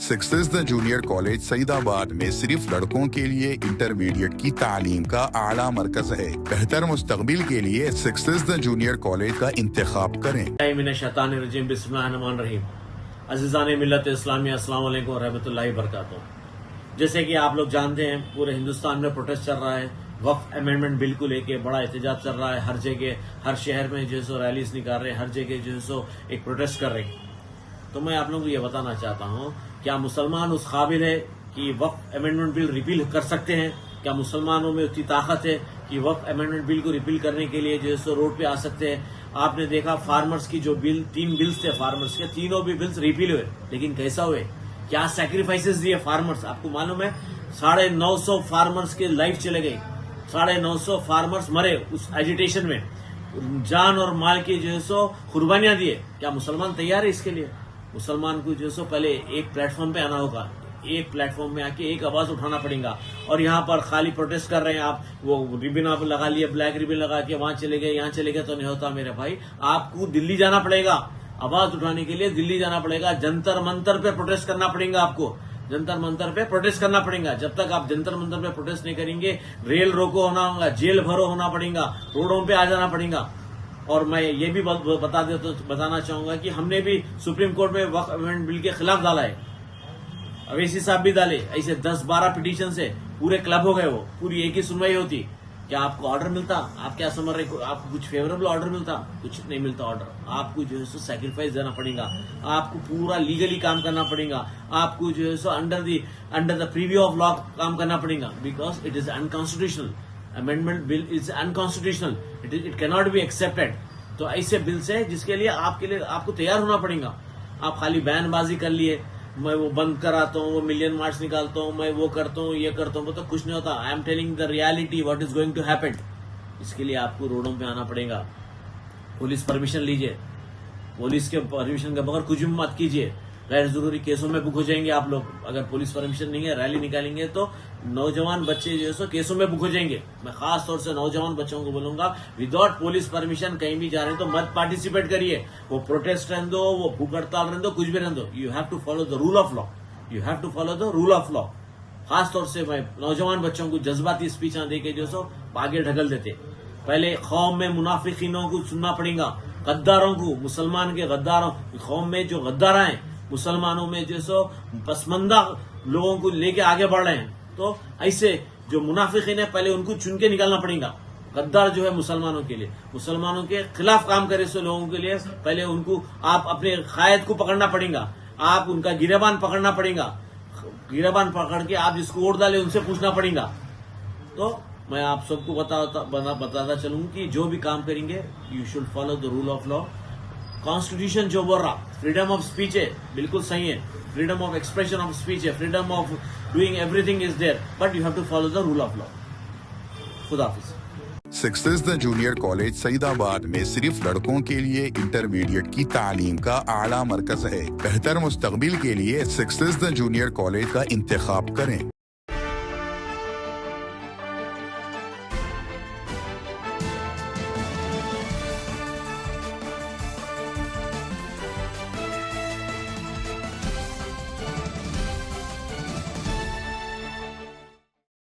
Success the junior college Saidabad में सिर्फ लड़कों के लिए इंटरमीडिएट की तालीम का आला मरकज है। बेहतर मुस्तकबिल के लिए सक्सेस द जूनियर कॉलेज का इंतखाब करें। अज़ीज़ान मिल्लत इस्लामी अस्सलाम वालेकुम व रहमतुल्लाहि व बरकातुहू। जैसे कि आप लोग जानते हैं, पूरे हिंदुस्तान में प्रोटेस्ट चल रहा है। वक्फ अमेंडमेंट बिल को लेके बड़ा एहतजाज चल रहा है। हर जगह, हर शहर में जो है सो रैलीज निकाल रहे हैं, हर जगह जो है सो एक प्रोटेस्ट कर रहे हैं। तो मैं आप लोगों को ये बताना चाहता हूँ, क्या मुसलमान उस काबिल है कि वक्फ अमेंडमेंट बिल रिपील कर सकते हैं? क्या मुसलमानों में उतनी ताकत है कि वक्फ अमेंडमेंट बिल को रिपील करने के लिए जो है सो रोड पे आ सकते हैं? आपने देखा फार्मर्स की जो बिल, 3 बिल्स थे फार्मर्स के, तीनों भी बिल्स रिपील हुए, लेकिन कैसा हुए? क्या सैक्रिफाइसेस दिए फार्मर्स? आपको मालूम है 950 फार्मर्स के लाइफ चले गए, 950 फार्मर्स मरे उस एजिटेशन में, जान और माल की जो है सो कुर्बानियां दिए। क्या मुसलमान तैयार है इसके लिए? मुसलमान को जो है सो पहले एक प्लेटफॉर्म पे आना होगा, एक प्लेटफॉर्म में आके एक आवाज उठाना पड़ेगा। और यहाँ पर खाली प्रोटेस्ट कर रहे हैं आप, वो रिबिन आप लगा लिए, ब्लैक रिबिन लगा के वहां चले गए, यहाँ चले गए तो नहीं होता मेरे भाई। आपको दिल्ली जाना पड़ेगा, आवाज उठाने के लिए दिल्ली जाना पड़ेगा, जंतर मंतर पे प्रोटेस्ट करना पड़ेगा आपको, जंतर मंतर पे प्रोटेस्ट करना पड़ेगा। जब तक आप जंतर मंतर पे प्रोटेस्ट नहीं करेंगे, रेल रोको होना होगा, जेल भरो होना पड़ेगा, रोडों पे आ जाना पड़ेगा। और मैं ये भी बताना चाहूंगा कि हमने भी सुप्रीम कोर्ट में वक्फ अमेंडमेंट बिल के खिलाफ डाला है, अवैसी साहब भी डाले। ऐसे 10-12 पिटीशन से पूरे क्लब हो गए, वो पूरी एक ही सुनवाई होती। क्या आपको ऑर्डर मिलता? आप क्या समझ रहे? आपको कुछ फेवरेबल ऑर्डर मिलता? कुछ नहीं मिलता ऑर्डर। आपको जो है सो सैक्रिफाइस देना पड़ेगा, आपको पूरा लीगली काम करना पड़ेगा, आपको जो है so under the preview of law काम करना पड़ेगा, because it is unconstitutional. Amendment bill is unconstitutional, it can not be accepted. तो ऐसे बिल से जिसके लिए आपको तैयार होना पड़ेगा। आप खाली बयानबाजी कर लिए, मैं वो बंद कराता हूँ, वो मिलियन मार्च निकालता हूँ, मैं वो करता हूँ, ये करता हूँ, वो तो कुछ नहीं होता। I am telling the reality what is going to happen. इसके लिए आपको रोडों पे आना पड़ेगा। पुलिस परमिशन लीजिए, पुलिस के परमिशन के बगैर कुछ भी मत कीजिए। गैर जरूरी केसों में बुक हो जाएंगे आप लोग। अगर पुलिस परमिशन नहीं है, रैली निकालेंगे तो नौजवान बच्चे जो है सो केसों में बुक हो जाएंगे। मैं खास तौर से नौजवान बच्चों को बोलूंगा, विदाउट पुलिस परमिशन कहीं भी जा रहे हैं तो मत पार्टिसिपेट करिए। वो प्रोटेस्ट रहने दो, वो भूख हड़ताल रहने दो, कुछ भी रहने दो। You have to follow the rule of law, you have to follow the rule of law. खास तौर से मैं नौजवान बच्चों को जज्बाती स्पीच देके जो सो आगे ढकल देते। पहले कौम में मुनाफिकीनों को सुनना पड़ेगा, गद्दारों को, मुसलमान के गद्दारों, कौम में जो गद्दार हैं मुसलमानों में जो सो पसमंदा लोगों को लेके आगे बढ़ रहे हैं, तो ऐसे जो मुनाफिकीन है पहले उनको चुन के निकालना पड़ेगा। गद्दार जो है मुसलमानों के लिए, मुसलमानों के खिलाफ काम करे सो लोगों के लिए पहले उनको आप अपने कायद को पकड़ना पड़ेगा, आप उनका गिरेबान पकड़ना पड़ेगा। गिरेबान पकड़ के आप जिसको वोट डाले उनसे पूछना पड़ेगा। तो मैं आप सबको बताता चलूं कि जो भी काम करेंगे you should follow the rule of law. Constitution जो बोल रहा फ्रीडम ऑफ स्पीच है, बिल्कुल सही है, freedom of expression of speech है, freedom of doing everything is there, but you have to follow the rule of law. खुदा हाफिज। Success the junior college Saidabad में सिर्फ लड़कों के लिए इंटरमीडिएट की तालीम का आला मरकज है। बेहतर मुस्तकबिल के लिए सक्सेस द जूनियर कॉलेज का इंतखाब करें।